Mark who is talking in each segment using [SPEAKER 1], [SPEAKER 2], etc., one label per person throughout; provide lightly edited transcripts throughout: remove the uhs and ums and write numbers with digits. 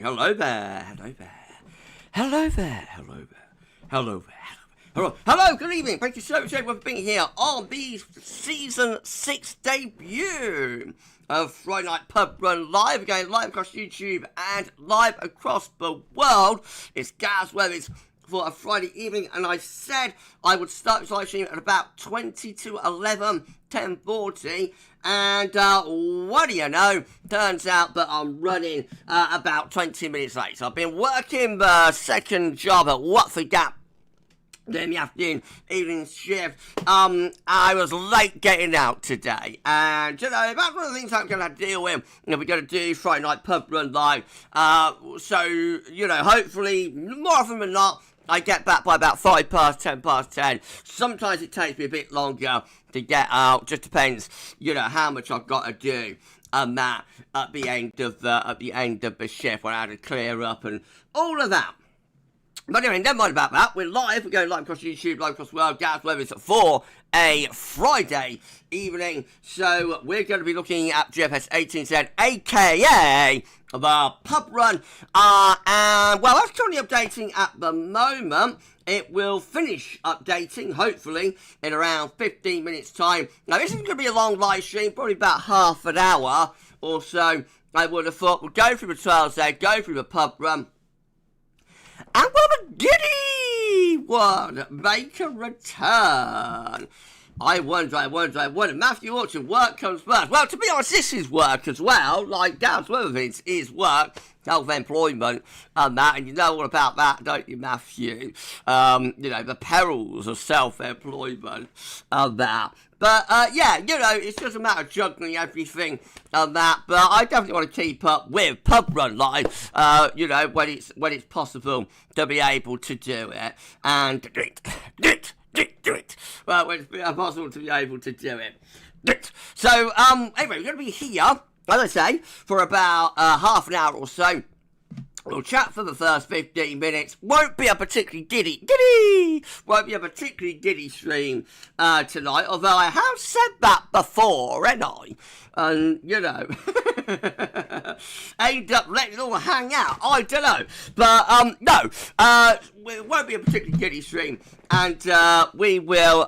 [SPEAKER 1] Hello there, hello there, hello there, hello there, hello there, hello, good evening. Thank you so much everyone for being here on the Season 6 debut of Friday Night Pub Run Live, again live across YouTube and live across the world. It's Gaz Weathers for a Friday evening, and I said I would start this live stream at about 20 to 11, 10:40, and what do you know, turns out that I'm running about 20 minutes late. So I've been working the second job at Watford Gap in the afternoon, evening shift. I was late getting out today, and you know, that's one of the things I'm going to have to deal with. We're going to do Friday Night Pub Run Live, so, you know, hopefully, more often than not, I get back by about 10:05. Sometimes it takes me a bit longer to get out. Just depends, you know, how much I've got to do that at the end of the shift when I had to clear up and all of that. But anyway, never mind about that. We're live. We're going live across YouTube, live across the world. Gaz Weathers for a Friday evening. So we're going to be looking at GFS 1810, a.k.a. the pub run. And, well, that's currently updating at the moment. It will finish updating, hopefully, in around 15 minutes' time. Now, this is going to be a long live stream, probably about half an hour or so, I would have thought. We'll go through the trials there, go through the pub run. And will the giddy one make a return? I wonder. Matthew Orchard, work comes first. Well, to be honest, this is work as well. Like, Gaz Weathers is work, self-employment, and that. And you know all about that, don't you, Matthew? You know, the perils of self-employment and that. But, yeah, you know, it's just a matter of juggling everything and that. But I definitely want to keep up with Pub Run Live, you know, when it's possible to be able to do it. And do it. Well, when it's possible to be able to do it. So, anyway, we're going to be here, as I say, for about half an hour or so. We'll chat for the first 15 minutes. Won't be a particularly won't be a particularly giddy stream tonight, although I have said that before, ain't I? And, you know, end up letting it all hang out. I don't know. But, no, it won't be a particularly giddy stream. And we'll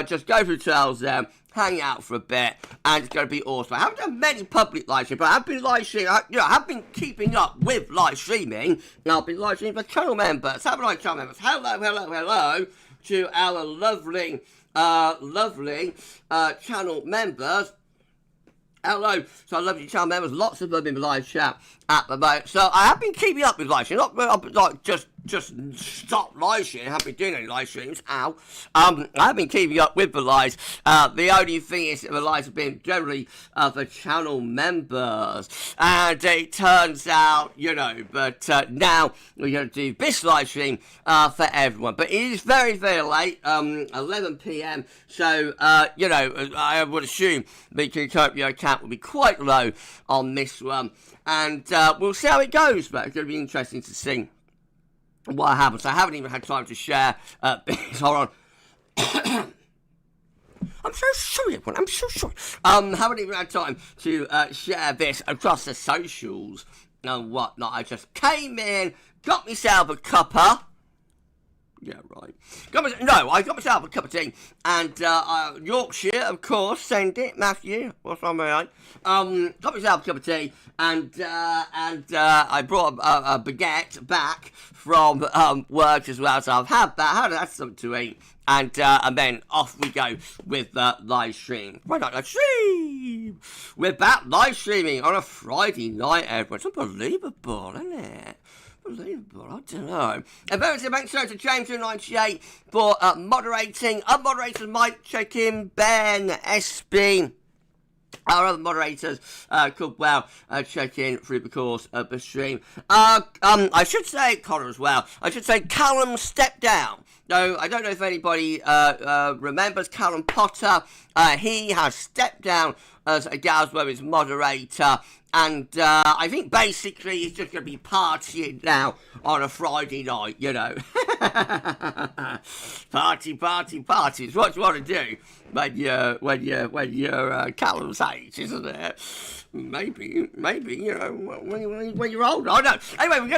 [SPEAKER 1] just go through trials there. Hang out for a bit, and it's going to be awesome. I haven't done many public live streams, but I have been live streaming, I have been keeping up with live streaming, and I've been live streaming for channel members. Have a nice channel members. Hello to our lovely channel members. Hello, so I love you channel members, lots of them in the live chat at the moment. So I have been keeping up with live streams, not like just stop live streaming. I haven't been doing any live streams, I have been keeping up with the lives. The only thing is that the lives have been generally for channel members. And it turns out, you know, but now we're going to do this live stream for everyone. But it is very, very late, 11 p.m. So, you know, I would assume the Utopia count will be quite low on this one. And we'll see how it goes, but it's going to be interesting to see what happens. I haven't even had time to share this. Hold on. I'm so sorry, everyone. I'm so sorry. Haven't even had time to share this across the socials and whatnot. I just came in, got myself a cuppa. Yeah, right. I got myself a cup of tea, and Yorkshire, of course, send it, Matthew. What's on my eye? Got myself a cup of tea, and I brought a baguette back from work as well, so I've had that. Had something to eat, and then off we go with the live stream. Why not live stream? We're back live streaming on a Friday night, everyone. It's unbelievable, isn't it? Unbelievable, I don't know. And very much so to James298 for moderating. Other moderators might check in. Ben, SB. Our other moderators could well check in through the course of the stream. I should say, Connor as well, I should say Callum stepped down. No, I don't know if anybody remembers Callum Potter. He has stepped down as a Gaz Weathers moderator. And I think basically he's just going to be partying now on a Friday night, you know. Party. It's what you want to do when you're Callum's age, isn't it? Maybe, you know, when you're older. I don't know. Anyway, we're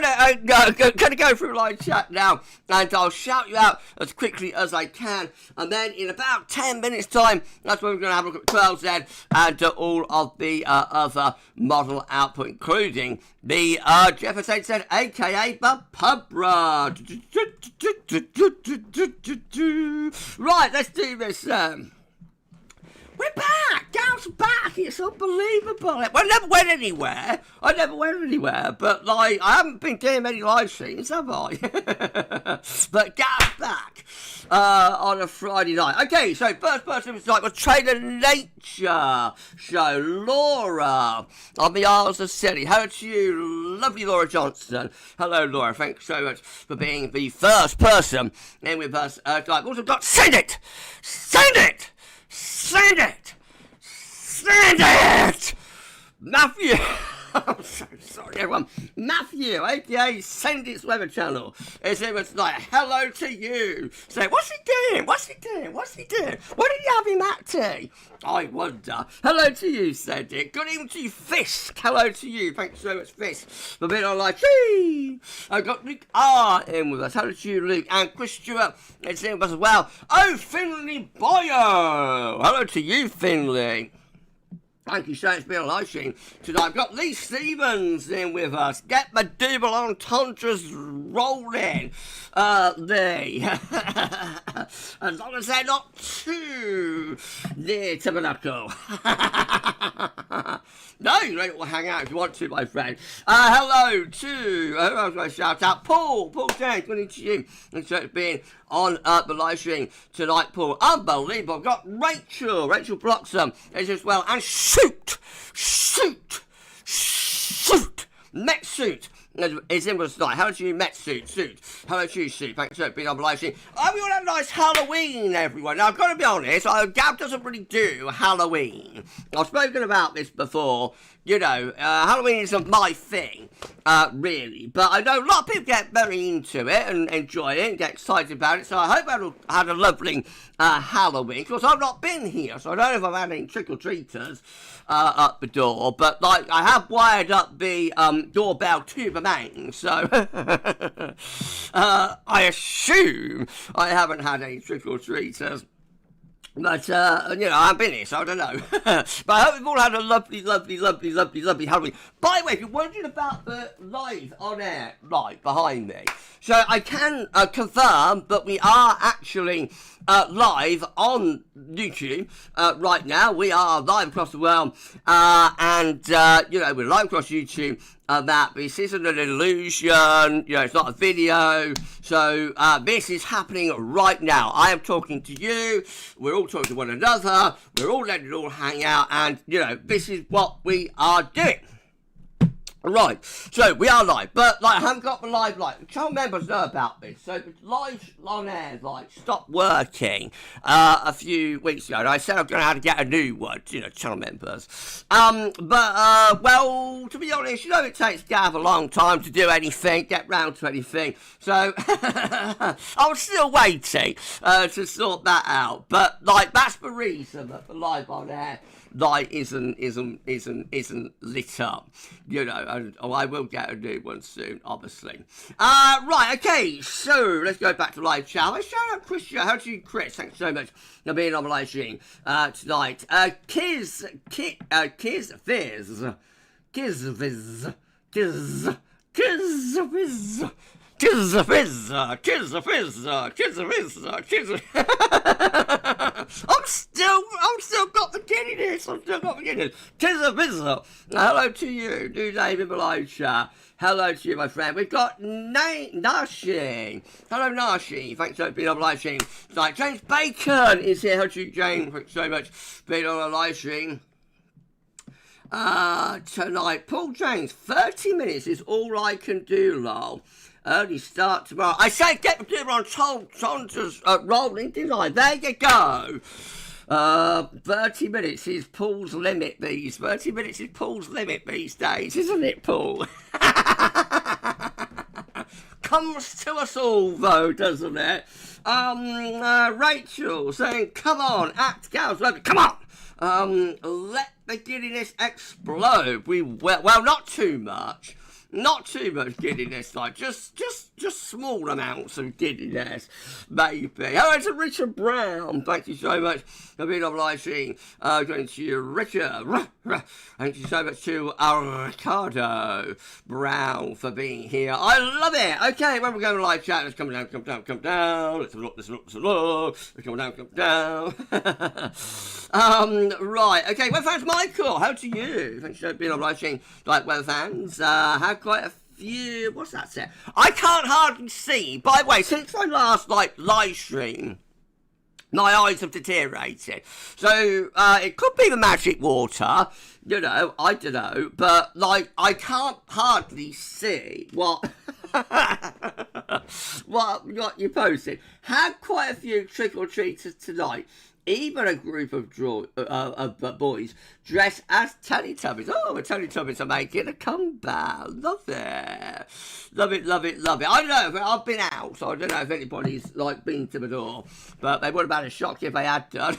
[SPEAKER 1] gonna go through live chat now, and I'll shout you out as quickly as I can, and then in about 10 minutes time, that's when we're gonna have a look at 12 Z and all of the other model output, including the Jefferson said, aka the pub run. Right, let's do this. We're back! Gal's back! It's unbelievable. Well, I never went anywhere. But, like, I haven't been doing many live streams, have I? But Gal's back on a Friday night. Okay, so first person tonight was Trader Nature show. Laura on the Isles of Scilly. Hello to you, lovely Laura Johnson. Hello, Laura. Thanks so much for being the first person in with us tonight. We've also got Send It! Matthew! I'm so sorry, everyone. Matthew, aka Send It's Weather Channel, is here tonight. Hello to you. Say, what's he doing? What did you have him at to? I wonder. Hello to you, Send It. Good evening to you, Fisk. Hello to you. Thanks so much, Fisk, for being on live. I've got Luke R in with us. Hello to you, Luke. And Chris Stewart is in with us as well. Oh, Finley Boyo. Hello to you, Finley. Thank you so much for being on live stream tonight. I've got Lee Stevens in with us. Get the double entendres rolling, Lee. As long as they're not too near to the knuckle. No, you don't all hang out if you want to, my friend. Hello to, who else do I shout out? Paul James, good evening to you. Thanks for being on the live stream tonight, Paul. Unbelievable. I've got Rachel Bloxham is as well. And Shoot, Met Suit is in with us tonight. Hello to you, Met Suit. Hello to you, Suit. Thanks for being on the live stream. We all had a nice Halloween, everyone. Now, I've got to be honest, Gab doesn't really do Halloween. I've spoken about this before. You know, Halloween isn't my thing, really. But I know a lot of people get very into it and enjoy it and get excited about it. So I hope I had a lovely Halloween. Of course, I've not been here, so I don't know if I've had any trick-or-treaters up the door. But, like, I have wired up the doorbell to the main. So I assume I haven't had any trick-or-treaters. But, you know, I've been here, so I don't know. But I hope we've all had a lovely Halloween. By the way, if you're wondering about the live on air light behind me, so I can confirm that we are actually live on YouTube right now. We are live across the world, and, you know, we're live across YouTube. That this isn't an illusion, you know, it's not a video, so this is happening right now. I am talking to you, we're all talking to one another, we're all letting it all hang out, and, you know, this is what we are doing. Right, so we are live, but like I haven't got the live light. Channel members know about this. So the live on air like stopped working a few weeks ago, and I said I'm going to have to get a new one, you know, channel members. Well, to be honest, you know, it takes Gav a long time to do anything, get round to anything. So I'm still waiting to sort that out. But like that's the reason that the live on air light isn't lit up, you know, and I will get a new one soon, obviously. Right, okay, so let's go back to live chat. Let's shout out Chris. How do you, Chris? Thanks so much for being on the live stream tonight. Kiz I'm still got the giddiness. Tis a visitor. Hello to you, new name in the live chat. Hello to you, my friend. We've got Nashi. Hello, Nashi. Thanks for being on the live stream tonight. James Bacon is here. Hello to you, James. Thanks so much for being on the live stream tonight. Paul James, 30 minutes is all I can do, lol. Early start tomorrow. I say get the dinner on Saunders rolling, didn't I? There you go. 30 minutes is Paul's limit these. 30 minutes is Paul's limit these days, isn't it, Paul? Comes to us all, though, doesn't it? Rachel saying, come on, act gals, come on. the giddiness explode. Well, not too much. Not too much giddiness, like just small amounts of giddiness, maybe. Hello to Richard Brown. Thank you so much for being on live stream. Going to you, Richard. Thank you so much to Ricardo Brown for being here. I love it. Okay, when we're going to live chat, let's come down. Let's have a look. Let's come down. Right. Okay. Weather fans, Michael. How to you? Thanks for being on live stream. Like weather fans, have quite a few. What's that say? I can't hardly see. By the way, since I last live stream, my eyes have deteriorated. So it could be the magic water. You know, I don't know, but I can't hardly see what what you posted. Had quite a few trick or treaters tonight. Even a group of boys dressed as Teletubbies. Oh, the Teletubbies are making a comeback. Love it. Love it. I don't know, I've been out, so I don't know if anybody's been to the door, but they would have been a shock if they had done.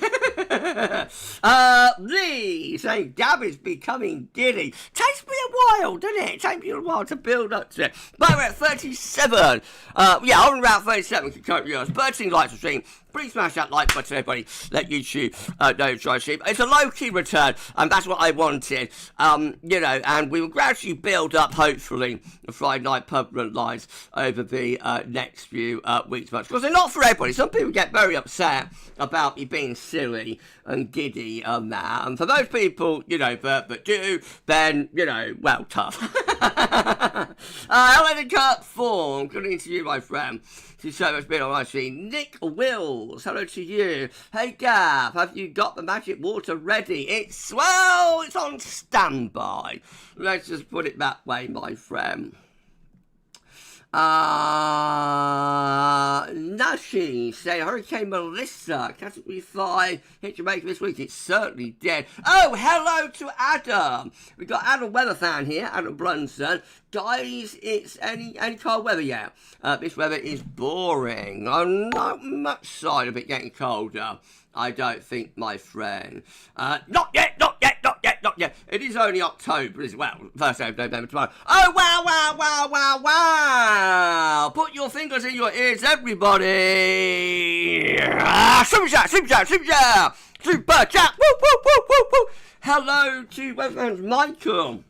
[SPEAKER 1] Lee saying Gabby's becoming giddy. Takes me a while, doesn't it? Takes me a while to build up to it. But we're at 37. I'm around 37. Can cope with yours. 13 likes to stream. Please smash that like button, everybody. Let YouTube know try sheep. It's a low-key return, and that's what I wanted. And we will gradually build up, hopefully, the Friday night pub run lives over the next few weeks. Because they're not for everybody. Some people get very upset about me being silly and giddy and that. And for those people, that do, then, well, tough. Hello to Kurt Form. Good evening to you, my friend. Thank you so much for being on my stream. Nick Wills, hello to you. Hey Gav, have you got the magic water ready? It's on standby. Let's just put it that way, my friend. Nashi say Hurricane Melissa, Category 5, hit Jamaica this week. It's certainly dead. Oh, hello to Adam. We've got Adam Weatherfan here, Adam Brunson. Guys, it's any cold weather yet. This weather is boring. I'm not much side of it getting colder. I don't think, my friend. Not yet. It is only October as well. First day of November tomorrow. Oh, wow. Put your fingers in your ears, everybody. Super chat. Super chat. Woo. Hello to Weatherman's Michael.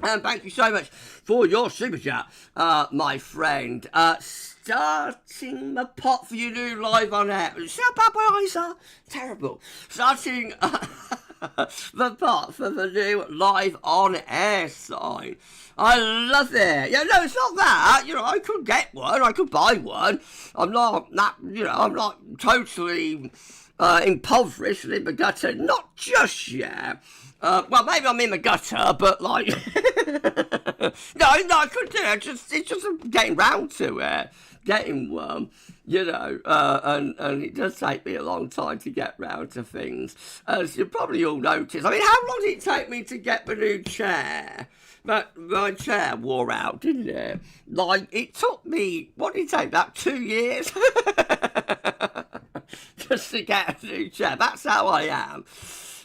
[SPEAKER 1] And thank you so much for your super chat, my friend. Starting the pot for you new live on air. See how bad my eyes are? Terrible. Starting the pot for the new live on air sign. I love it. Yeah, no, it's not that. I could get one. I could buy one. I'm not totally impoverished and in the gutter. Not just yet. Well, maybe I'm in the gutter, but no, I could do it. It's just getting round to it. Getting one, and it does take me a long time to get round to things, as you probably all noticed. I mean, how long did it take me to get the new chair? But my chair wore out, didn't it? It took me, what did it take, about 2 years? Just to get a new chair. That's how I am.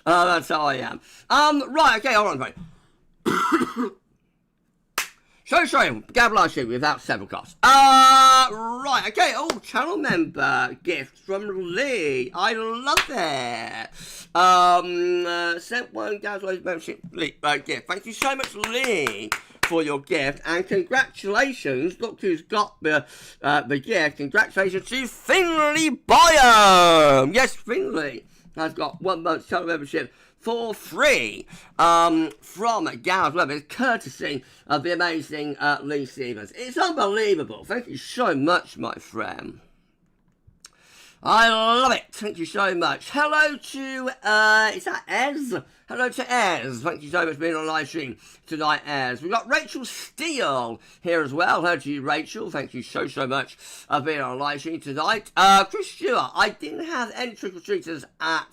[SPEAKER 1] Right, okay, hold on, right. Sorry, Gab last year without several costs. Right, okay. Oh, channel member gift from Lee. I love it. Sent one Gab's membership gift. Thank you so much, Lee, for your gift, and congratulations. Look who's got the gift. Congratulations to Finley Byam. Yes, Finley has got 1 month's channel membership for free from Gareth Webber, courtesy of the amazing Lee Stevens. It's unbelievable. Thank you so much, my friend. I love it. Thank you so much. Hello to, is that Ez? Hello to Ez. Thank you so much for being on live stream tonight, Ez. We've got Rachel Steele here as well. Hello to you, Rachel. Thank you so much for being on live stream tonight. Chris Stewart. I didn't have any trick-or-treaters at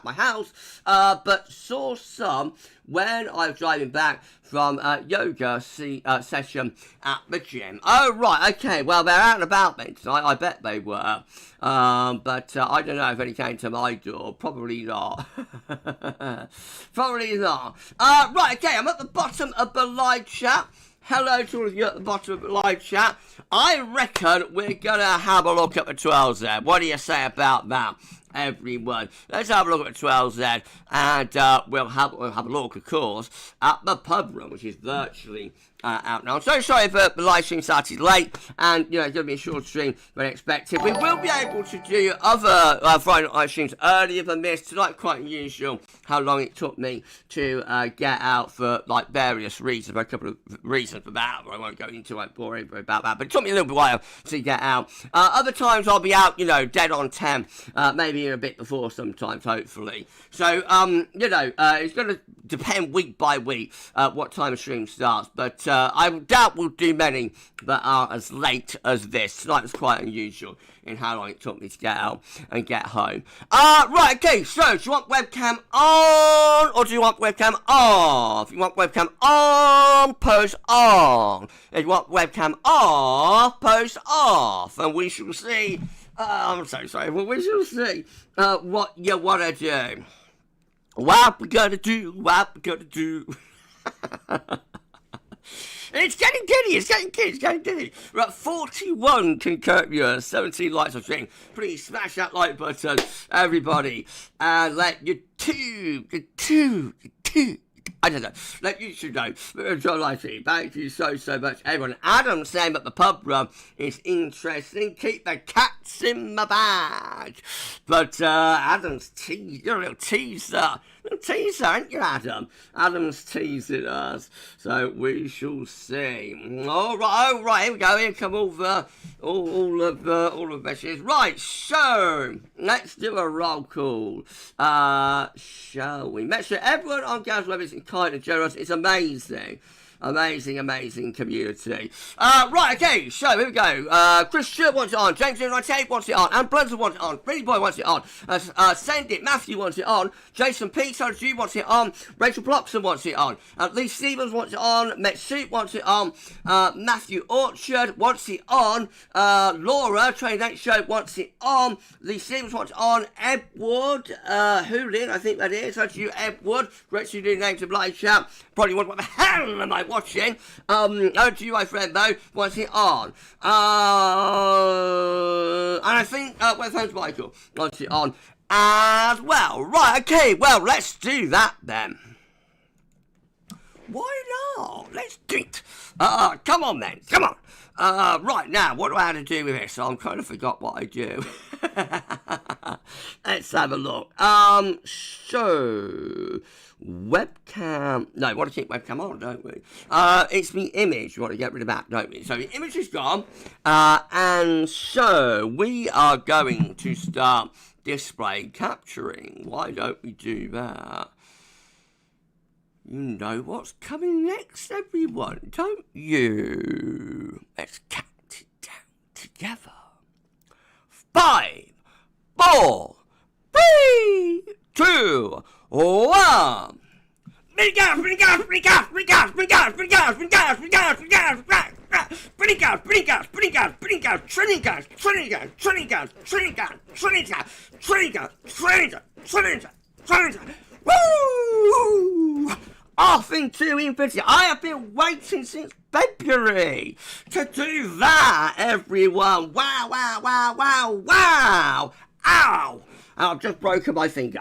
[SPEAKER 1] my house, but saw some when I was driving back from yoga session at the gym. Oh, right, okay. Well, they're out and about then tonight. I bet they were. But I don't know if any came to my door. Probably not. Probably not. Right, okay, I'm at the bottom of the live chat. Hello to all of you at the bottom of the live chat. I reckon we're going to have a look at the 12Z. What do you say about that, everyone? Let's have a look at the 12Z, and we'll have a look, of course, at the pub run, which is virtually out now. I'm so sorry if the live stream started late, and it's going to be a short stream than expected. We will be able to do other Friday night live streams earlier than this. Tonight, quite unusual how long it took me to get out for various reasons. A couple of reasons for that, but I won't go into it, bore everybody about that. But it took me a little while to get out. Other times I'll be out, dead on 10, maybe a bit before sometimes, hopefully. So, it's going to depend week by week what time a stream starts, but I doubt we'll do many that are as late as this. Tonight was quite unusual in how long it took me to get out and get home. Right, okay, so do you want webcam on or do you want webcam off? If you want webcam on, post on. If you want webcam off, post off. And we shall see, I'm so sorry, but we shall see what you want to do. What we gonna do, what we gonna do. It's getting giddy. We're at 41 concurrent viewers, 17 likes on stream. Please smash that like button, everybody, and let I don't know. Let YouTube know. Enjoy live stream. Thank you so much, everyone. Adam saying that the pub run is interesting. Keep the cats in the bag. But Adam's you're a little teaser. Aren't you, Adam? Adam's teasing us. So we shall see. All right. Here we go. Here come all of the messages. Right. So let's do a roll call. Shall we? Make sure everyone on Gaz Web is kind and generous. It's amazing. Amazing community. Right, okay, so here we go. Chris Stewart wants it on. James 098 wants it on. Anne Blunter wants it on. Pretty Boy wants it on. Send It. Matthew wants it on. Jason P. G wants it on. Rachel Bloxham wants it on. Lee Stevens wants it on. Metsuit wants it on. Matthew Orchard wants it on. Laura, Train 8 Show, wants it on. Lee Stevens wants it on. Ed Wood, Hoolin, I think that is. That's you, Ed Wood. Great to do names of live chat. Probably wonder what the hell am I watching? To you, my friend, though, wants it on. And I think, Webphones Michael wants it on as well. Right, okay, well, let's do that then. Why not? Let's do it. Come on then, come on. Right, now, what do I have to do with this? I kind of forgot what I do. Let's have a look. So... webcam, no, we want to keep webcam on, don't we? It's the image, we want to get rid of that, don't we? So the image is gone, and so we are going to start display capturing. Why don't we do that? You know what's coming next, everyone, don't you? Let's count it down together. 5, 4, 3, 2, 1. Woo! Off into infinity. I have been waiting since February to do that, everyone. Wow. Ow! I've just broken my finger.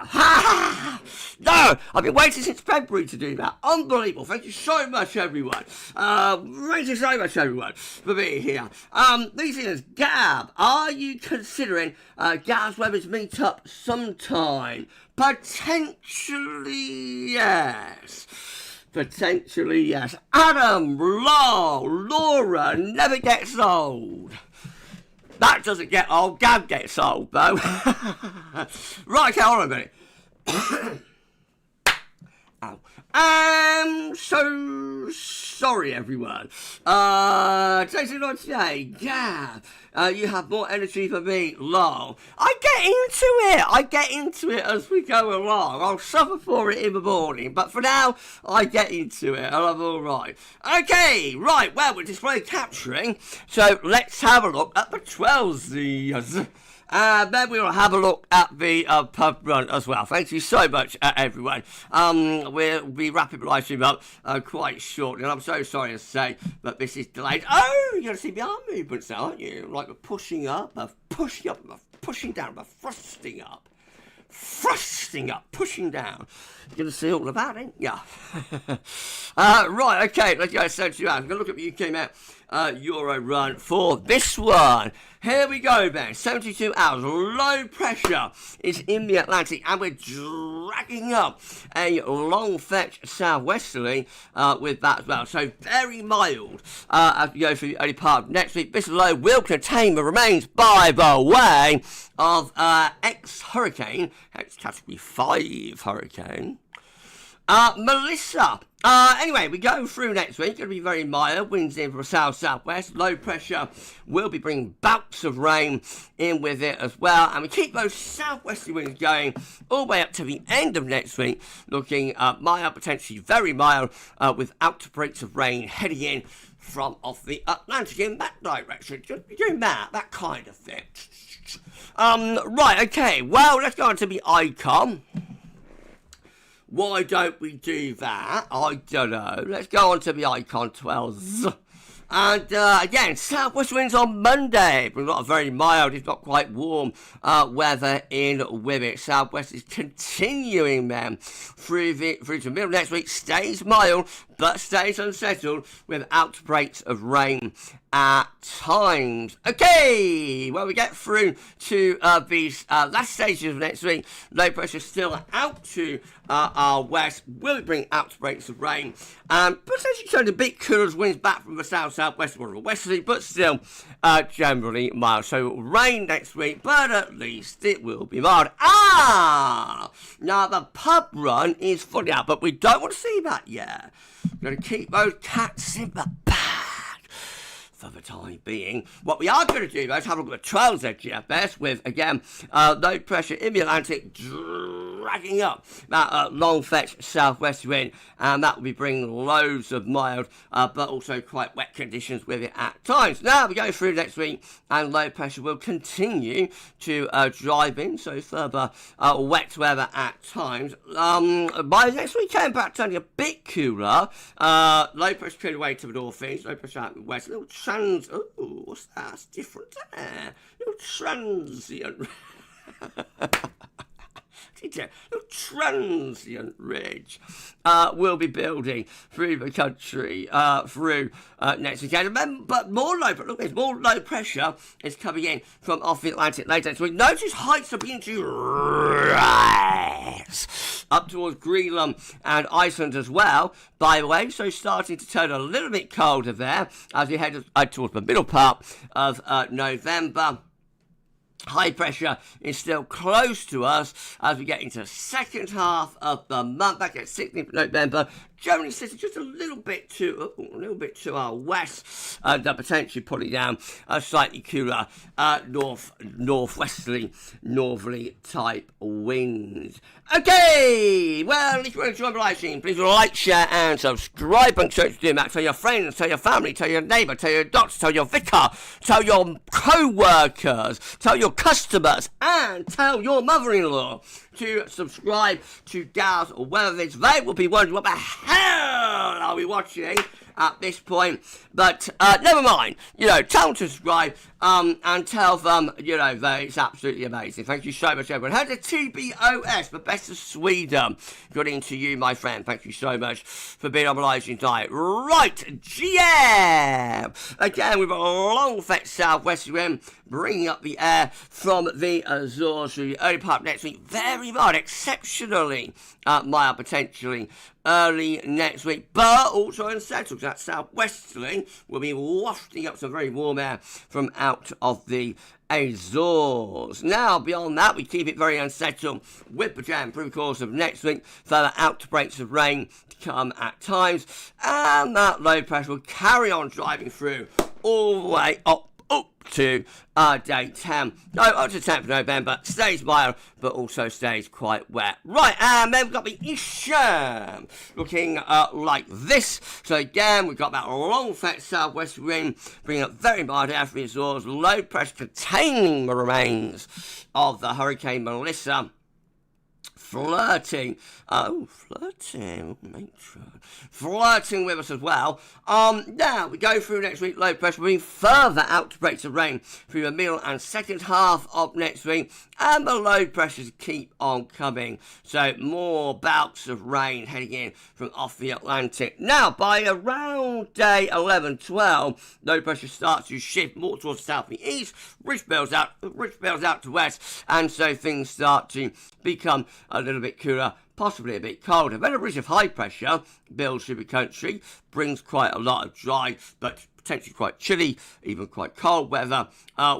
[SPEAKER 1] No! I've been waiting since February to do that. Unbelievable. Thank you so much, everyone. Thank you so much, everyone, for being here. These things, Gab, are you considering Gab's Weber's meetup sometime? Potentially, yes. Potentially, yes. Adam, Laura, never gets old. That doesn't get old. Gab gets old, though. Right, okay, hold on a minute. Ow. I'm so sorry, everyone. Jason on today, Gab, you have more energy for me, lol. I get into it as we go along. I'll suffer for it in the morning, but for now, I get into it, and I'm alright. Okay, right, well, we're display capturing, so let's have a look at the 12Zs. Then we will have a look at the pub run as well. Thank you so much, everyone. We'll be wrapping the live stream up quite shortly, and I'm so sorry to say that this is delayed. Oh, you're going to see the arm movements now, aren't you? Like we're pushing up, pushing up, pushing down, thrusting up. Thrusting up, pushing down. You're going to see all about it, yeah. Right, okay, let's go 72 hours. I'm going to look at the UK Met Euro run for this one. Here we go, then. 72 hours. Low pressure is in the Atlantic, and we're dragging up a long fetch southwesterly with that as well. So very mild as we go through the early part of next week. This low will contain the remains, by the way, of ex-hurricane, ex-category 5 hurricane, Melissa. Anyway, we go through next week. Going to be very mild. Winds in from south-southwest. Low pressure will be bringing bouts of rain in with it as well. And we keep those southwesterly winds going all the way up to the end of next week. Looking mild, potentially very mild, with outbreaks of rain heading in from off the Atlantic in that direction. Just be doing that kind of thing. Right, okay. Well, let's go on to the icon. Why don't we do that? I don't know. Let's go on to the icon 12. And again, southwest winds on Monday. We've got a very mild, if not quite warm, weather in with it. Southwest is continuing then through to the middle of next week. Stays mild, but stays unsettled with outbreaks of rain at times. Okay, well, we get through to these last stages of next week. Low pressure still out to our west. Will bring outbreaks of rain. Potentially showing a bit cooler as winds back from the south-southwest or westerly, but still generally mild. So rain next week, but at least it will be mild. Now the pub run is fully out, but we don't want to see that yet. We're going to keep those cats in the bag for the time being. What we are going to do, though, is have a look at the 12 ZGFS with, again, low pressure in the Atlantic dragging up that long fetch southwest wind, and that will be bringing loads of mild, but also quite wet conditions with it at times. Now we go through next week, and low pressure will continue to drive in, so further wet weather at times. By next weekend, back turning a bit cooler. Low pressure cleared away to the northeast, low pressure out in the west. A little what's that? That's different there. Little transient. Little transient ridge will be building through the country through next weekend. But more low, look, there's more low pressure is coming in from off the Atlantic later next week. Notice heights are beginning to rise up towards Greenland and Iceland as well, by the way. So starting to turn a little bit colder there as we head towards the middle part of November. High pressure is still close to us as we get into the second half of the month. Back at 16th of November, generally sitting just a little bit to our west, and potentially pulling down a slightly cooler northwesterly, northerly type winds. Okay, well, if you want to join the live stream, please like, share, and subscribe. And so to do that, tell your friends, tell your family, tell your neighbour, tell your doctor, tell your vicar, tell your co-workers, tell your customers, and tell your mother-in-law to subscribe to Dow's or whether it's they will be wondering what the hell are we watching at this point. But never mind, tell them to subscribe and tell them, that it's absolutely amazing. Thank you so much, everyone. Head to TBOS, the best of Sweden. Good evening to you, my friend. Thank you so much for being on the live stream tonight. Right, GM! Again, we've got a long fetch southwest wind bringing up the air from the Azores through the early part of next week. Very mild, exceptionally mild, potentially early next week, but also unsettled. That southwesterly will be wafting up some very warm air from out of the Azores. Now, beyond that, we keep it very unsettled with the jam through the course of next week. Further outbreaks of rain to come at times, and that low pressure will carry on driving through all the way up up to day 10. No, up to 10th of November. Stays mild, but also stays quite wet. Right, and then we've got the Isham looking like this. So again, we've got that long fat southwest wind bringing up very mild air from the Azores. Low pressure containing the remains of the Hurricane Melissa. Flirting with us as well. Now we go through next week. Low pressure bringing further outbreaks of rain through the middle and second half of next week, and the low pressures keep on coming. So more bouts of rain heading in from off the Atlantic. Now by around day 11, 12, low pressure starts to shift more towards the south and east. Rich bells out to west, and so things start to become a little bit cooler, possibly a bit colder. Then a ridge of high pressure builds through the country, brings quite a lot of dry but potentially quite chilly, even quite cold weather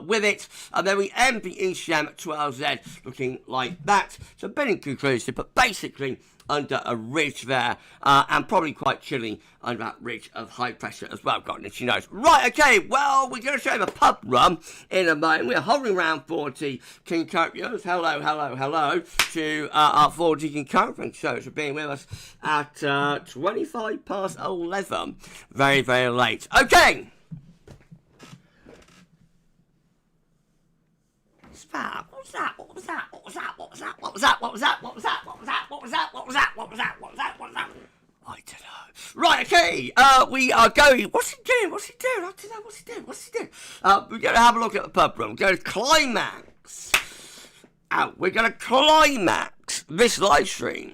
[SPEAKER 1] with it. And then we end the Isham at 12Z looking like that. So a bit inconclusive, but basically under a ridge there, and probably quite chilly under that ridge of high pressure as well. Got an itchy nose. Right, okay, well, we're going to show you a pub run in a moment. We're hovering around 40 Concurrents. Hello to our 40 Concurrent shows for being with us at 25 past 11. Very, very late. Okay. What was that? I don't know. Right, okay, we are going... What's he doing? I don't know. What's he doing? We're going to have a look at the pub run. We're going to climax. We're going to climax this live stream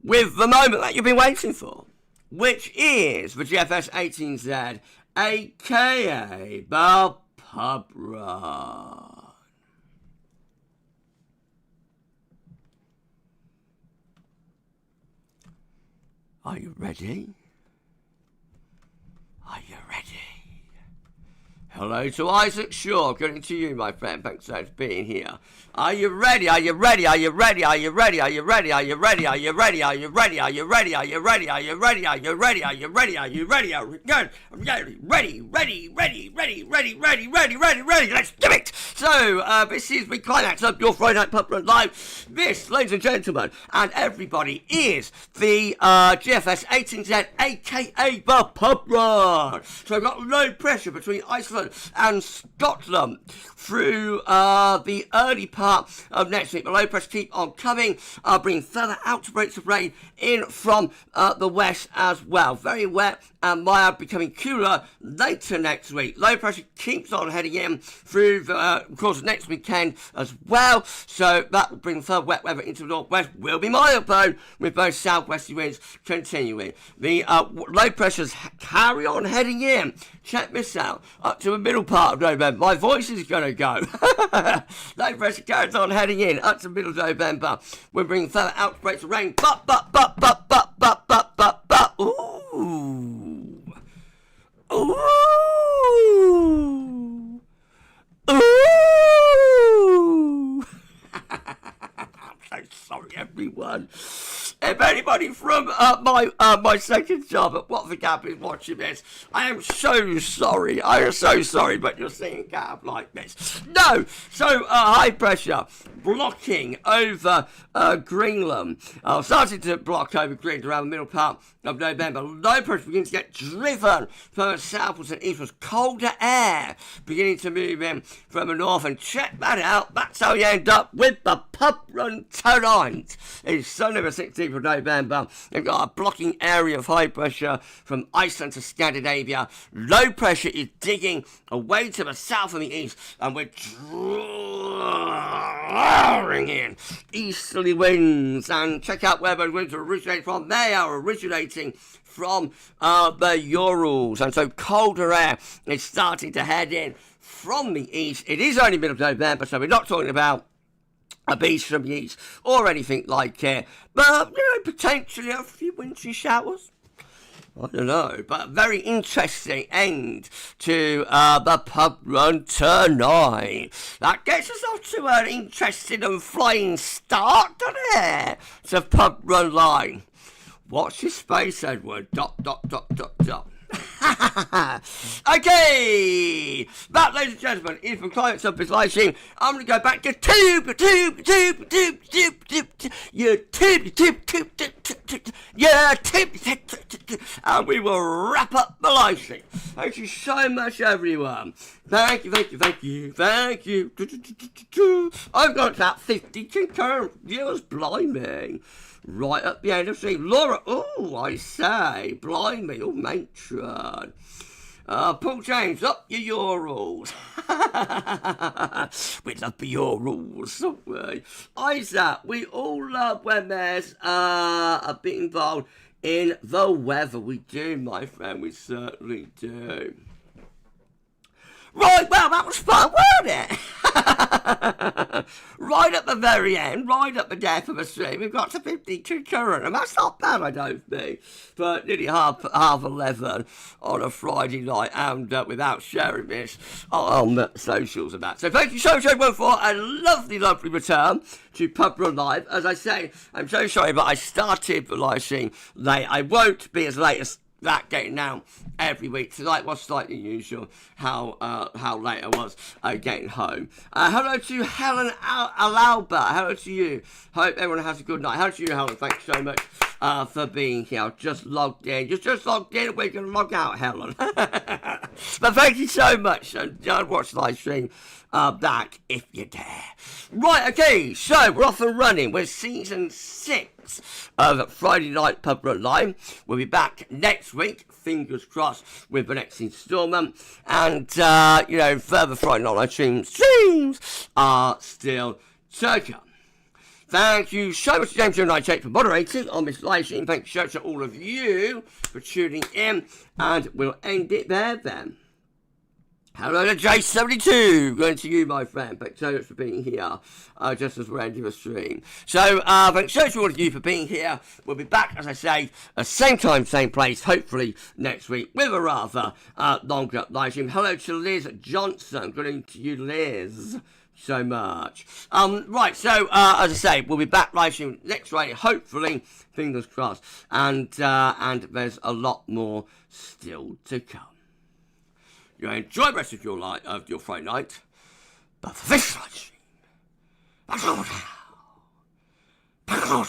[SPEAKER 1] with the moment that you've been waiting for, which is the GFS 18Z, a.k.a. the pub run. Are you ready? Hello to Isaac Shaw. Good to you, my friend. Thanks for being here. Are you ready? Ready. Let's do it. So, this is the climax of your Friday Night Pub Run Live. This, ladies and gentlemen, and everybody, is the GFS 18Z, aka the Pub Run. So, I've got low pressure between Iceland and Scotland through the early part of next week. The low pressure keep on coming, bringing further outbreaks of rain in from the west as well. Very wet and mild, becoming cooler later next week. Low pressure keeps on heading in through the, of course, next weekend as well. So that will bring further wet weather into the northwest. Will be mild though, with both southwesterly winds continuing. The low pressures carry on heading in. Check this out. Up to the middle part of November. My voice is going to go. Low pressure carries on heading in up to the middle of November. We're bringing further outbreaks of rain. I'm so sorry, everyone. If anybody from my second job at What the Gap is watching this, I am so sorry. But you're seeing Gap like this. No! So, high pressure blocking over Greenland. Starting to block over Greenland around the middle part of November. Low pressure begins to get driven from the southwards and eastwards. Colder air beginning to move in from the north. And check that out. That's how you end up with the pub run tonight. It's Sunday the 16th of November. You've got a blocking area of high pressure from Iceland to Scandinavia. Low pressure is digging away to the south and the east, and we're drawing in easterly winds. And check out where those winds originate from. They are originating from the Urals, and so colder air is starting to head in from the east. It is only middle of November, so we're not talking about a beast from the east or anything like it, but potentially a few wintry showers. I don't know, but a very interesting end to the pub run tonight. That gets us off to an interesting and flying start, doesn't it? It's a pub run line. Watch your space, Edward. ... Okay, that, ladies and gentlemen, is from Clients of this live stream. I'm going to go back to tube, and we will wrap up the live stream. Thank you so much, everyone. Thank you. I've got about 50 concurrent viewers, blimey. Right at the end of the stream. Laura, oh, I say, blimey, oh, matron. Paul James, up your rules. We love your rules, don't we? Isaac, we all love when there's a bit involved in the weather. We do, my friend, we certainly do. Right, well, that was fun, wasn't it? Right at the very end, right at the death of a stream, we've got to 52 current, and that's not bad, I don't think. But nearly half 11 on a Friday night, and without sharing this on socials and that. So thank you so much, everyone, for a lovely return to Pub Run Live. As I say, I'm so sorry, but I started the live stream late. I won't be as late as that getting down every week. Tonight was slightly unusual how late I was getting home. Hello to Helen Alauba. Hello to you. Hope everyone has a good night. Hello to you, Helen. Thanks so much for being here. I've just logged in. Just logged in. We're going to log out, Helen. But thank you so much. And watch the live stream back if you dare. Right, okay, so we're off and running. We're season 6 of Friday Night Pub Run Live. We'll be back next week, fingers crossed, with the next instalment. And, further Friday Night Live streams are still to come. Thank you so much to James 098 for moderating on this live stream. Thank you so much to all of you for tuning in. And we'll end it there then. Hello to J72, going to you, my friend. Thanks so much for being here, just as we're ending the stream. So, thanks so much to all of you for being here. We'll be back, as I say, same time, same place, hopefully next week, with a rather longer live stream. Hello to Liz Johnson, good to you, Liz. So much. Right, so, as I say, we'll be back live stream next Friday, hopefully, fingers crossed, and there's a lot more still to come. You enjoy the rest of your Friday night, but for this live stream, that's all now.